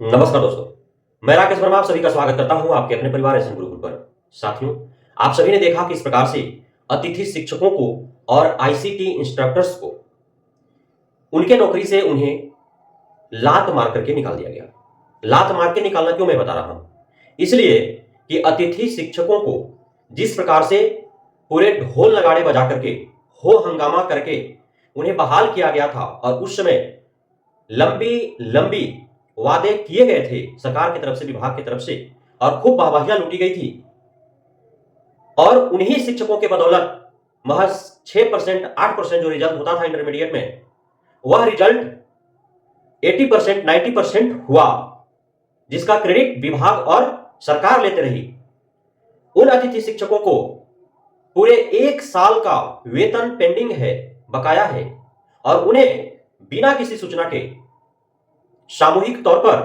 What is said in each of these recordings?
नमस्कार दोस्तों। मैं राकेश वर्मा आप सभी का स्वागत करता हूं आपके अपने परिवार एसएन गुरुकुल पर। साथियों, आप सभी ने देखा किस प्रकार से अतिथि शिक्षकों को और आईसीटी इंस्ट्रक्टर्स को उनके नौकरी से उन्हें लात मार करके निकाल दिया गया। लात मार के निकालना क्यों मैं बता रहा हूं? इसलिए कि अतिथि शिक्षकों को जिस प्रकार से पूरे ढोल नगाड़े बजा करके, हो हंगामा करके उन्हें बहाल किया गया था और उस समय लंबी लंबी वादे किए गए थे सरकार की तरफ से, विभाग की तरफ से, और खूब वाहवाहियां लूटी गई थी। और उन्हीं शिक्षकों के बदौलत महज 6% 8% जो रिजल्ट होता था इंटरमीडिएट में, वह रिजल्ट 80% 90% हुआ, जिसका क्रेडिट विभाग और सरकार लेते रही। उन अतिथि शिक्षकों को पूरे 1 साल का वेतन पेंडिंग है, बकाया है, और उन्हें बिना किसी सूचना के सामूहिक तौर पर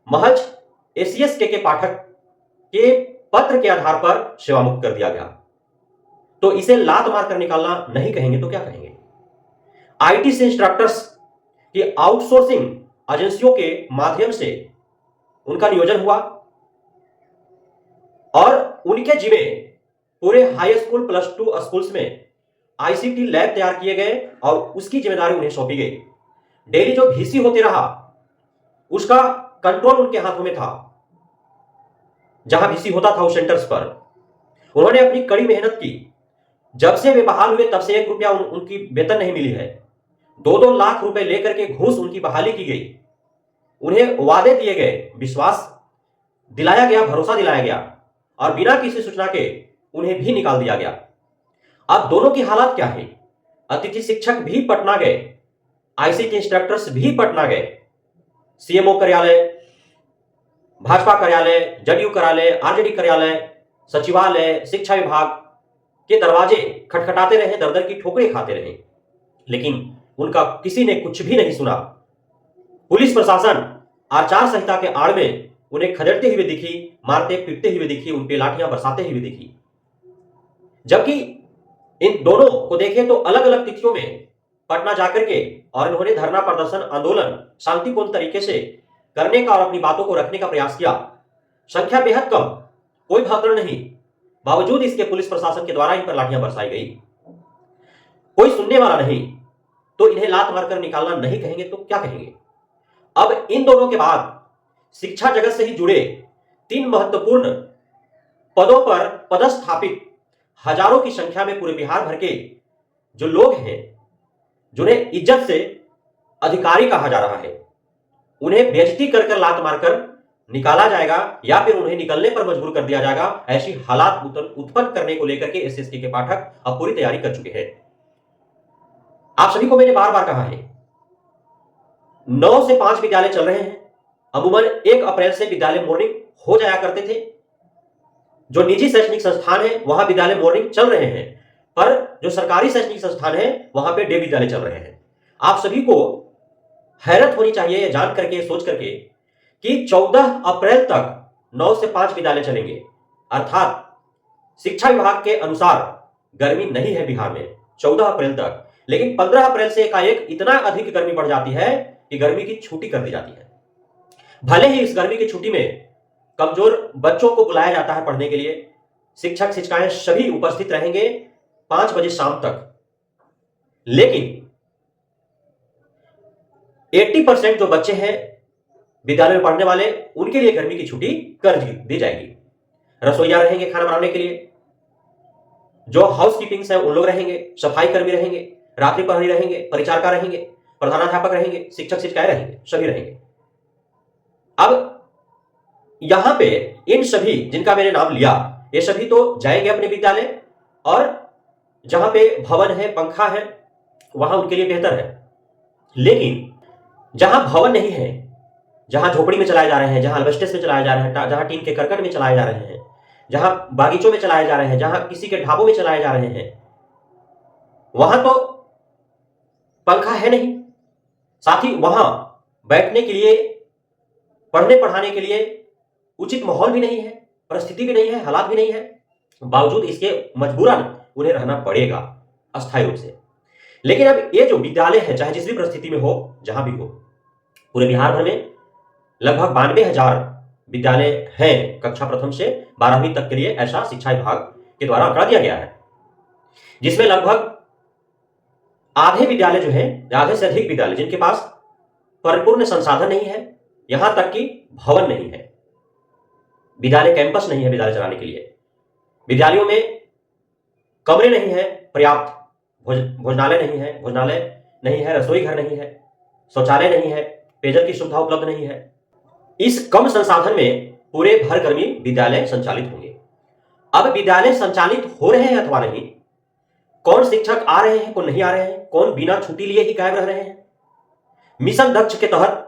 महज एसीएस के पाठक के पत्र के आधार पर सेवा मुक्त कर दिया गया। तो इसे लात मारकर निकालना नहीं कहेंगे तो क्या कहेंगे? आईटी से इंस्ट्रक्टर्स की आउटसोर्सिंग एजेंसियों के माध्यम से उनका नियोजन हुआ और उनके जिम्मे पूरे हाई स्कूल प्लस 2 स्कूल्स में आईसीटी लैब तैयार किए गए और उसकी जिम्मेदारी उन्हें सौंपी गई। डेली जो भीसी होते रहा उसका कंट्रोल उनके हाथों में था। जहां भीसी होता था उस सेंटर्स पर उन्होंने अपनी कड़ी मेहनत की। जब से वे बहाल हुए तब से 1 रुपया उनकी वेतन नहीं मिली है। 2-2 लाख रुपए लेकर के घूस उनकी बहाली की गई। उन्हें वादे दिए गए, विश्वास दिलाया गया, भरोसा दिलाया गया और बिना किसी सूचना के उन्हें भी निकाल दिया गया। अब दोनों की हालत क्या है? अतिथि शिक्षक भी पटना गए, आईसीटी इंस्ट्रक्टर्स भी पटना गए। सीएमओ कार्यालय, भाजपा कार्यालय, जदयू कार्यालय, आरजेडी कार्यालय, सचिवालय, शिक्षा विभाग के दरवाजे खटखटाते रहे, दर-दर की ठोकरें खाते रहे, लेकिन उनका किसी ने कुछ भी नहीं सुना। पुलिस प्रशासन आचार संहिता के आड़ में उन्हें खदेड़ते हुए दिखी, मारते पीटते हुए दिखी, उन पे लाठियां बरसाते हुए दिखी। जबकि इन दोनों को देखें तो अलग अलग तिथियों में पटना जाकर के और इन्होंने धरना प्रदर्शन आंदोलन शांतिपूर्ण तरीके से करने का और अपनी बातों को रखने का प्रयास किया। संख्या बेहद कम, कोई भागदौड़ नहीं, बावजूद इसके पुलिस प्रशासन के द्वारा इन पर लाठियां बरसाई गई। कोई सुनने वाला नहीं, तो इन्हें लात मारकर निकालना नहीं कहेंगे तो क्या कहेंगे? अब इन दोनों के बाद शिक्षा जगत से ही जुड़े 3 महत्वपूर्ण पदों पर पदस्थापित हजारों की संख्या में पूरे बिहार भर के जो लोग हैं, जिन्हें इज्जत से अधिकारी कहा जा रहा है, उन्हें बेइज्जती कर कर लात मारकर निकाला जाएगा या फिर उन्हें निकलने पर मजबूर कर दिया जाएगा। ऐसी हालात उत्पन्न करने को लेकर के एसएसके के पाठक अब पूरी तैयारी कर चुके हैं। आप सभी को मैंने बार बार कहा है, 9 से 5 विद्यालय चल रहे हैं। अमूमन 1 अप्रैल से विद्यालय मॉर्निंग हो जाया करते थे। जो निजी शैक्षणिक संस्थान है वहां विद्यालय मॉर्निंग चल रहे हैं, पर जो सरकारी शैक्षणिक संस्थान है वहां पे डे विद्यालय चल रहे हैं। आप सभी को हैरत होनी चाहिए ये जान करके, सोच करके कि 14 अप्रैल तक 9 से 5 विद्यालय चलेंगे, अर्थात शिक्षा विभाग के अनुसार गर्मी नहीं है बिहार में 14 अप्रैल तक। लेकिन 15 अप्रैल से एकाएक इतना अधिक गर्मी बढ़ जाती है कि गर्मी की छुट्टी कर दी जाती है। भले ही इस गर्मी की छुट्टी में कमजोर बच्चों को बुलाया जाता है पढ़ने के लिए, शिक्षक शिक्षिकाएं सभी उपस्थित रहेंगे 5 बजे शाम तक, लेकिन 80% जो बच्चे हैं विद्यालय में पढ़ने वाले, उनके लिए गर्मी की छुट्टी कर दी जाएगी। रसोईया रहेंगे खाना बनाने के लिए, जो हाउस कीपिंग्स है उन लोग रहेंगे, सफाई कर्मी रहेंगे, रात्रि प्रहरी रहेंगे, परिचारिका रहेंगे, प्रधानाध्यापक रहेंगे, शिक्षक शिक्षिकाएं रहेंगे, सभी रहेंगे। अब यहां पे इन सभी जिनका मैंने नाम लिया, ये सभी तो जाएंगे अपने विद्यालय, और जहां पे भवन है, पंखा है, वहां उनके लिए बेहतर है। लेकिन जहां भवन नहीं है, जहां झोपड़ी में चलाए जा रहे हैं, जहां एल्वेस्टर्स में चलाए जा रहे हैं, जहां टीन के करकट में चलाए जा रहे हैं, जहां बागीचों में चलाए जा रहे हैं, जहां किसी के ढाबों में चलाए जा रहे हैं, वहां तो पंखा है नहीं, साथ ही वहां बैठने के लिए, पढ़ने पढ़ाने के लिए उचित माहौल भी नहीं है, परिस्थिति भी नहीं है, हालात भी नहीं है। बावजूद इसके मजबूरन उन्हें रहना पड़ेगा अस्थायी रूप से। लेकिन अब ये जो विद्यालय है, चाहे जिस भी परिस्थिति में हो, जहां भी हो, पूरे बिहार भर में लगभग 92,000 विद्यालय हैं कक्षा प्रथम से 12वीं तक के लिए, ऐसा शिक्षा विभाग के द्वारा आंकड़ा दिया गया है, जिसमें लगभग आधे विद्यालय जो है, आधे से अधिक विद्यालय जिनके पास परिपूर्ण संसाधन नहीं है, यहां तक कि भवन नहीं है, विद्यालय कैंपस नहीं है विद्यालय चलाने के लिए, विद्यालयों में कमरे नहीं है पर्याप्त, भोजनालय नहीं है, रसोई घर नहीं है, शौचालय नहीं है, पेयजल की सुविधा उपलब्ध नहीं है। इस कम संसाधन में पूरे भर गर्मी विद्यालय संचालित होंगे। अब विद्यालय संचालित हो रहे हैं अथवा नहीं, कौन शिक्षक आ रहे हैं, कौन नहीं आ रहे हैं, कौन बिना छुट्टी लिए ही गायब रह रहे हैं, मिशन दक्ष के तहत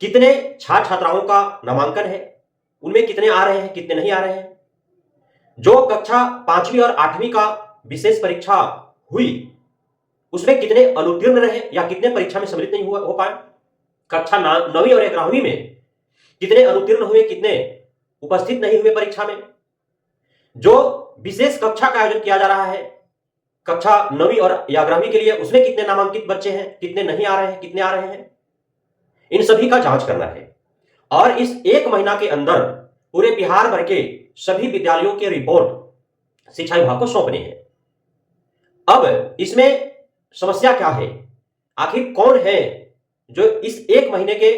कितने छात्र छात्राओं का नामांकन है, उनमें कितने आ रहे हैं, कितने नहीं आ रहे हैं, जो कक्षा 5वीं और 8वीं का विशेष परीक्षा हुई उसमें कितने अनुत्तीर्ण रहे या कितने परीक्षा में सम्मिलित नहीं हो पाए, कक्षा 9वीं और 11वीं में कितने अनुत्तीर्ण हुए, कितने उपस्थित नहीं हुए परीक्षा में, जो विशेष कक्षा का आयोजन किया जा रहा है कक्षा 9वीं और 11वीं के लिए, उसमें कितने नामांकित बच्चे हैं, कितने नहीं आ रहे हैं, कितने आ रहे हैं, इन सभी का जांच करना है। और इस 1 महीना के अंदर पूरे बिहार भर के सभी विद्यालयों के रिपोर्ट शिक्षा विभाग को सौंपने हैं। अब इसमें समस्या क्या है, आखिर कौन है जो इस 1 महीने के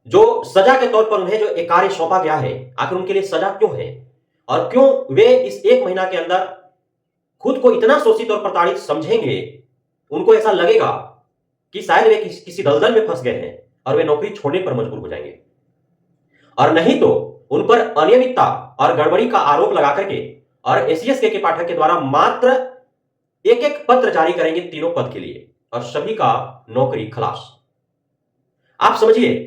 जो सजा के तौर पर उन्हें जो एक कार्य सौंपा गया है, आखिर उनके लिए सजा क्यों है और क्यों वे इस 1 महीना के अंदर खुद को इतना शोषित और प्रताड़ित समझेंगे, उनको ऐसा लगेगा कि शायद वे किसी दलदल में फंस गए हैं और वे नौकरी छोड़ने पर मजबूर हो जाएंगे, और नहीं तो उन पर अनियमितता और गड़बड़ी का आरोप लगा करके और एससीएस के पाठक के द्वारा मात्र एक पत्र जारी करेंगे 3 पद के लिए और सभी का नौकरी खलास। आप समझिए,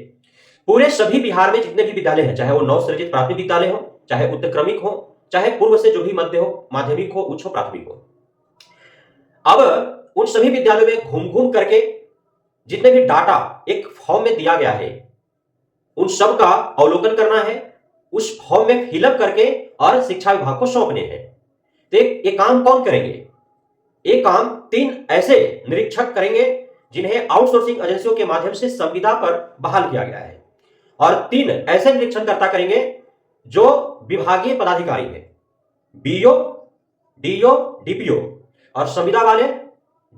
पूरे सभी बिहार में जितने भी विद्यालय हैं, चाहे वो नवसृजित प्राथमिक विद्यालय हो, चाहे उत्क्रमिक हो, चाहे पूर्व से जो भी मध्य हो, माध्यमिक हो, उच्च हो, प्राथमिक हो, अब उन सभी विद्यालयों में घूम घूम करके जितने भी डाटा एक फॉर्म में दिया गया है उन सब का अवलोकन करना है, उस फॉर्म में फिलअप करके और शिक्षा विभाग को सौंपने हैं। तो ये काम कौन करेंगे? ये काम 3 ऐसे निरीक्षक करेंगे जिन्हें आउटसोर्सिंग एजेंसियों के माध्यम से संविदा पर बहाल किया गया है, और 3 ऐसे निरीक्षणकर्ता करेंगे जो विभागीय पदाधिकारी है, बीओ, डीओ, डीपीओ, और संविदा वाले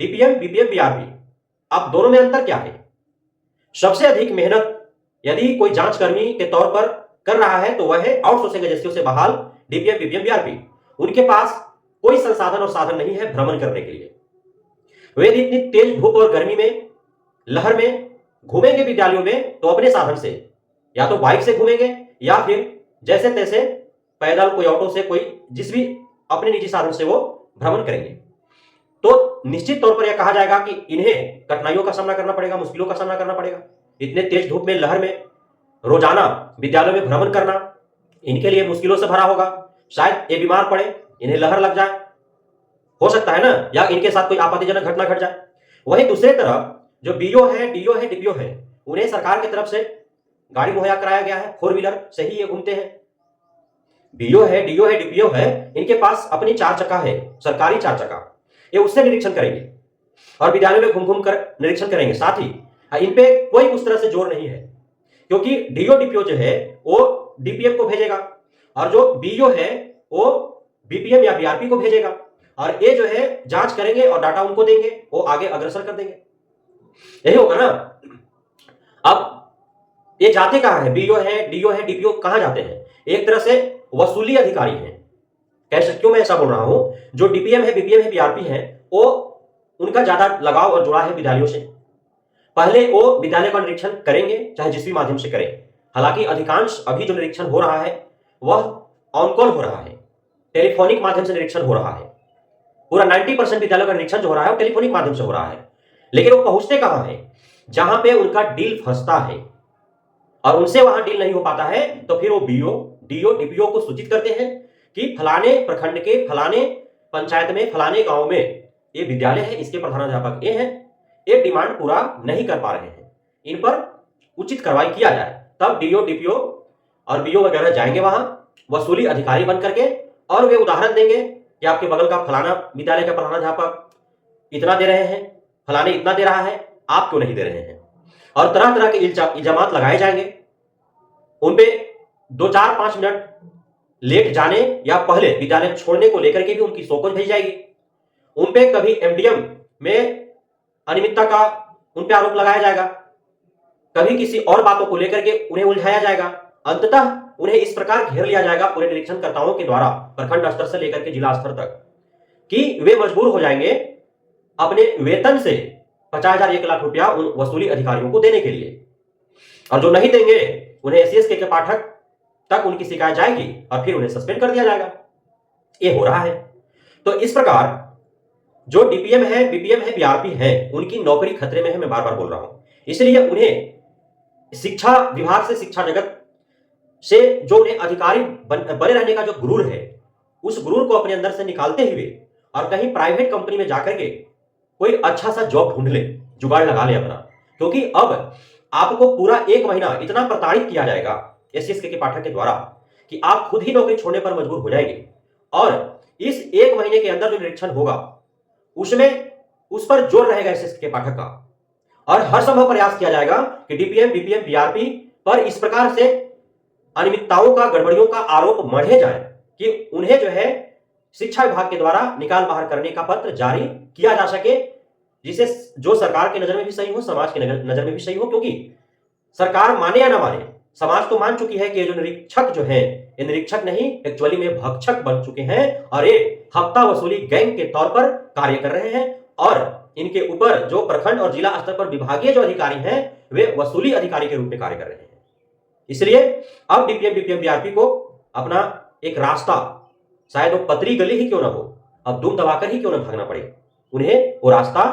डीपीएम, बीपीएम, बीआरपी। अब दोनों में अंतर क्या है? सबसे अधिक मेहनत यदि कोई जांचकर्मी के तौर पर कर रहा है तो वह है आउटसोर्सिंग एजेंसियों से बहाल डीपीएम, बीपीएम, बीआरपी। उनके पास कोई संसाधन और साधन नहीं है भ्रमण करने के लिए। वे इतनी तेज धूप और गर्मी में लहर में घूमेंगे विद्यालयों में तो अपने साधन से, या तो बाइक से घूमेंगे या फिर जैसे तैसे पैदल, कोई ऑटो से, कोई जिस भी अपने निजी साधन से वो भ्रमण करेंगे। तो निश्चित तौर पर यह कहा जाएगा कि इन्हें कठिनाइयों का सामना करना पड़ेगा, मुश्किलों का सामना करना पड़ेगा। इतने तेज धूप में, लहर में रोजाना विद्यालयों में भ्रमण करना इनके लिए मुश्किलों से भरा होगा। शायद ये बीमार पड़े, इन्हें लहर लग जाए, हो सकता है ना, या इनके साथ कोई आपत्तिजनक घटना घट जाए। वहीं दूसरे तरफ जो बीओ है, डीओ है, डीपीओ है, उन्हें सरकार की तरफ से गाड़ी मुहैया कराया गया है, 4 व्हीलर से ही ये घूमते हैं। बीओ है, डीओ है, डीपीओ है, इनके पास अपनी 4 चक्का है, सरकारी 4 चक्का, ये उससे निरीक्षण करेंगे और विद्यालयों में घूम घूम कर निरीक्षण करेंगे। साथ ही इन पे कोई उस तरह से जोर नहीं है, क्योंकि डीओ, डीपीओ जो है वो डीपीएम को भेजेगा और जो बीओ है वो बीपीएम या बीआरपी को भेजेगा, और ये जो है जांच करेंगे और डाटा उनको देंगे, वो आगे अग्रसर कर देंगे। यही होगा ना। अब ये जाते कहां है? बीओ है, डीओ है, डीपीओ कहां जाते हैं? एक तरह से वसूली अधिकारी हैं। कैसे, क्यों मैं ऐसा बोल रहा हूं? जो डीपीएम है, बीपीएम है, बीआरपी है, वो उनका ज्यादा लगाव और जुड़ा है विद्यालयों से। पहले वो विद्यालय का निरीक्षण करेंगे, चाहे जिस भी माध्यम से करें। हालांकि अधिकांश अभी जो निरीक्षण हो रहा है वह ऑन कॉल हो रहा है, टेलीफोनिक माध्यम से निरीक्षण हो रहा है। पूरा 90% विद्यालयों का निरीक्षण जो हो रहा है वो टेलीफोनिक माध्यम से हो रहा है। लेकिन वो पहुंचते कहां है? जहां पे उनका डील फंसता है और उनसे वहां डील नहीं हो पाता है तो फिर वो बीओ, डीओ, डीपीओ को सूचित करते हैं कि फलाने प्रखंड के फलाने पंचायत में, फलाने गांव में ये विद्यालय है, इसके प्रधानाध्यापक ये हैं, ये डिमांड पूरा नहीं कर पा रहे हैं, इन पर उचित कार्रवाई किया जाए। तब डीओ, डीपीओ और बीओ वगैरह जाएंगे वहां वसूली अधिकारी बन करके, और वे उदाहरण देंगे कि आपके बगल का फलाना विद्यालय का प्रधानाध्यापक इतना दे रहे हैं, फलाने इतना दे रहा है, आप क्यों नहीं दे रहे हैं। और तरह तरह के इल्जामात लगाए जाएंगे। उन पे 2-4-5 मिनट लेट जाने या पहले विद्यालय छोड़ने को लेकर के भी उनकी शोकॉज भेजी जाएगी। उन पे कभी एमडीएम में अनियमितता का उन पे आरोप लगाया जाएगा, कभी किसी और बातों को लेकर के उन्हें उलझाया जाएगा। अंततः उन्हें इस प्रकार घेर लिया जाएगा पूरे निरीक्षणकर्ताओं के द्वारा, प्रखंड स्तर से लेकर के जिला स्तर तक, कि वे मजबूर हो जाएंगे अपने वेतन से 50,000 1 लाख रुपया उन वसूली अधिकारियों को देने के लिए, और जो नहीं देंगे उन्हें एससीएस के पाठक तक उनकी शिकायत जाएगी और फिर उन्हें सस्पेंड कर दिया जाएगा। ये हो रहा है। तो इस प्रकार जो डीपीएम है, बीपीएम है, बीआरपी है, उनकी नौकरी खतरे में है, मैं बार बार बोल रहा हूं। इसलिए उन्हें शिक्षा विभाग से, शिक्षा जगत से जो उन्हें अधिकारी बने रहने का जो गुरूर है, उस गुरूर को अपने अंदर से निकालते हुए और कहीं प्राइवेट कंपनी में जाकर के कोई अच्छा सा जॉब ढूंढ ले, जुगाड़ लगा ले अपना। क्योंकि अब आपको पूरा 1 महीना इतना प्रताड़ित किया जाएगा एससीएस के पाठक के द्वारा कि आप खुद ही नौकरी छोड़ने पर मजबूर हो जाएंगे। और इस 1 महीने के अंदर जो निरीक्षण होगा उसमें उस पर जोर रहेगा एससीएस के पाठक का, और हर संभव प्रयास किया जाएगा कि डीपीएम, बीपीएम, बीआरपी पर इस प्रकार से अनियमितताओं का, गड़बड़ियों का आरोप मढ़े जाए कि उन्हें जो है शिक्षा विभाग के द्वारा निकाल बाहर करने का पत्र जारी किया जा सके, जिसे जो सरकार की नजर में भी सही हो, समाज की नजर में भी सही हो। क्योंकि सरकार माने या ना माने, समाज तो मान चुकी है कि ये जो निरीक्षक जो है, ये निरीक्षक नहीं, एक्चुअली में भक्षक बन चुके हैं और ये हफ्ता वसूली गैंग के तौर पर कार्य कर रहे हैं। और इनके ऊपर जो प्रखंड और जिला स्तर पर विभागीय जो अधिकारी हैं, वे वसूली अधिकारी के रूप में कार्य कर रहे हैं। इसलिए अब डीपीएम, बीपीएम, बीआरपी को अपना एक रास्ता, शायद वो पतली गली ही क्यों ना हो, अब दुम दबाकर ही क्यों ना भागना पड़े, उन्हें वो रास्ता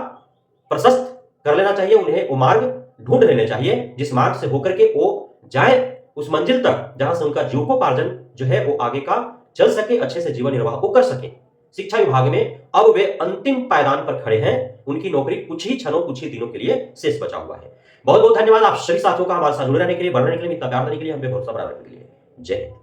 प्रशस्त कर लेना चाहिए, उन्हें वो मार्ग ढूंढ लेने चाहिए जिस मार्ग से होकर के वो जाए उस मंजिल तक जहां से उनका जीविकोपार्जन जो है वो आगे का चल सके, अच्छे से जीवन निर्वाह वो कर सके। शिक्षा विभाग में अब वे अंतिम पायदान पर खड़े हैं, उनकी नौकरी कुछ ही क्षणों, कुछ ही दिनों के लिए शेष बचा हुआ है। बहुत बहुत धन्यवाद आप सभी साथियों का हमारे साथ जुड़े रहने के लिए, बढ़ने के लिए, इतना प्यार देने के लिए, हम पे भरोसा बनाने के लिए। जय हिंद।